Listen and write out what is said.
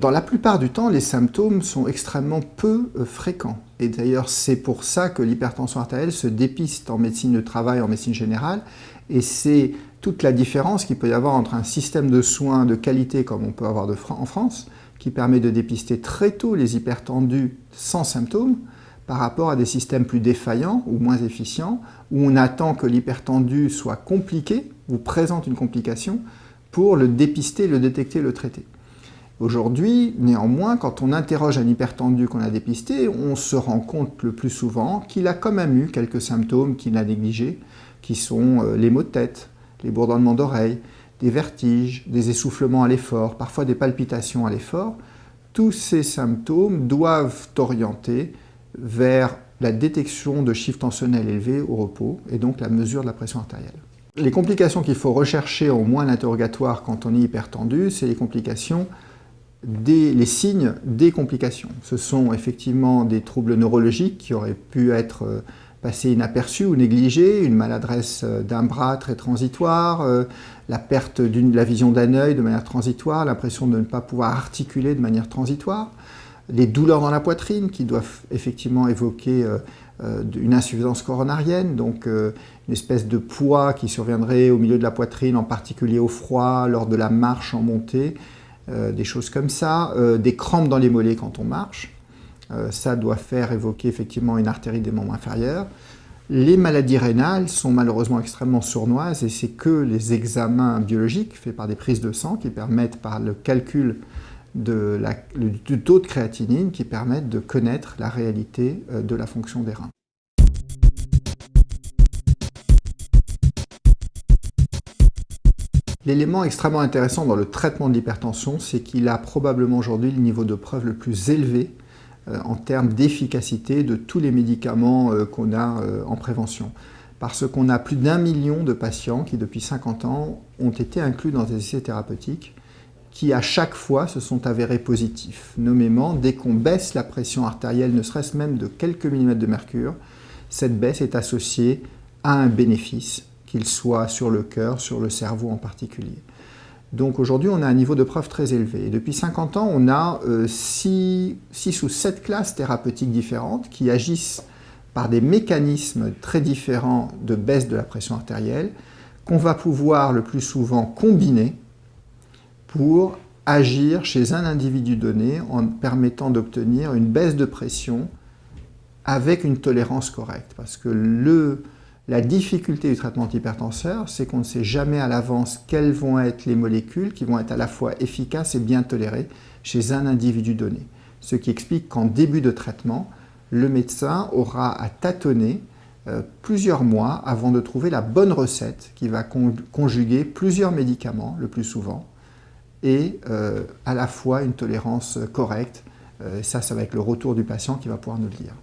Dans la plupart du temps, les symptômes sont extrêmement peu fréquents. Et d'ailleurs, c'est pour ça que l'hypertension artérielle se dépiste en médecine de travail, en médecine générale. Et c'est toute la différence qu'il peut y avoir entre un système de soins de qualité, comme on peut avoir en France, qui permet de dépister très tôt les hypertendus sans symptômes, par rapport à des systèmes plus défaillants ou moins efficients, où on attend que l'hypertendu soit compliqué ou présente une complication pour le dépister, le détecter, le traiter. Aujourd'hui, néanmoins, quand on interroge un hypertendu qu'on a dépisté, on se rend compte le plus souvent qu'il a quand même eu quelques symptômes qu'il a négligés, qui sont les maux de tête, les bourdonnements d'oreilles, des vertiges, des essoufflements à l'effort, parfois des palpitations à l'effort. Tous ces symptômes doivent orienter vers la détection de chiffres tensionnels élevés au repos et donc la mesure de la pression artérielle. Les complications qu'il faut rechercher au moins à l'interrogatoire quand on est hypertendu, c'est les complications les signes des complications. Ce sont effectivement des troubles neurologiques qui auraient pu être passés inaperçus ou négligés, une maladresse d'un bras très transitoire, la perte de la vision d'un œil de manière transitoire, l'impression de ne pas pouvoir articuler de manière transitoire, les douleurs dans la poitrine qui doivent effectivement évoquer une insuffisance coronarienne, donc une espèce de poids qui surviendrait au milieu de la poitrine, en particulier au froid, lors de la marche en montée, des choses comme ça, des crampes dans les mollets quand on marche, ça doit faire évoquer effectivement une artérie des membres inférieurs. Les maladies rénales sont malheureusement extrêmement sournoises et c'est que les examens biologiques faits par des prises de sang qui permettent par le calcul du taux de créatinine qui permettent de connaître la réalité de la fonction des reins. L'élément extrêmement intéressant dans le traitement de l'hypertension, c'est qu'il a probablement aujourd'hui le niveau de preuve le plus élevé en termes d'efficacité de tous les médicaments qu'on a en prévention. Parce qu'on a plus d'1 million de patients qui, depuis 50 ans, ont été inclus dans des essais thérapeutiques qui, à chaque fois, se sont avérés positifs. Nommément, dès qu'on baisse la pression artérielle, ne serait-ce même de quelques millimètres de mercure, cette baisse est associée à un bénéfice, qu'il soit sur le cœur, sur le cerveau en particulier. Donc aujourd'hui, on a un niveau de preuve très élevé. Et depuis 50 ans, on a 6 ou 7 classes thérapeutiques différentes qui agissent par des mécanismes très différents de baisse de la pression artérielle, qu'on va pouvoir le plus souvent combiner pour agir chez un individu donné en permettant d'obtenir une baisse de pression avec une tolérance correcte. Parce que la difficulté du traitement antihypertenseur, c'est qu'on ne sait jamais à l'avance quelles vont être les molécules qui vont être à la fois efficaces et bien tolérées chez un individu donné. Ce qui explique qu'en début de traitement, le médecin aura à tâtonner plusieurs mois avant de trouver la bonne recette qui va conjuguer plusieurs médicaments, le plus souvent, et à la fois une tolérance correcte. Ça va être le retour du patient qui va pouvoir nous le dire.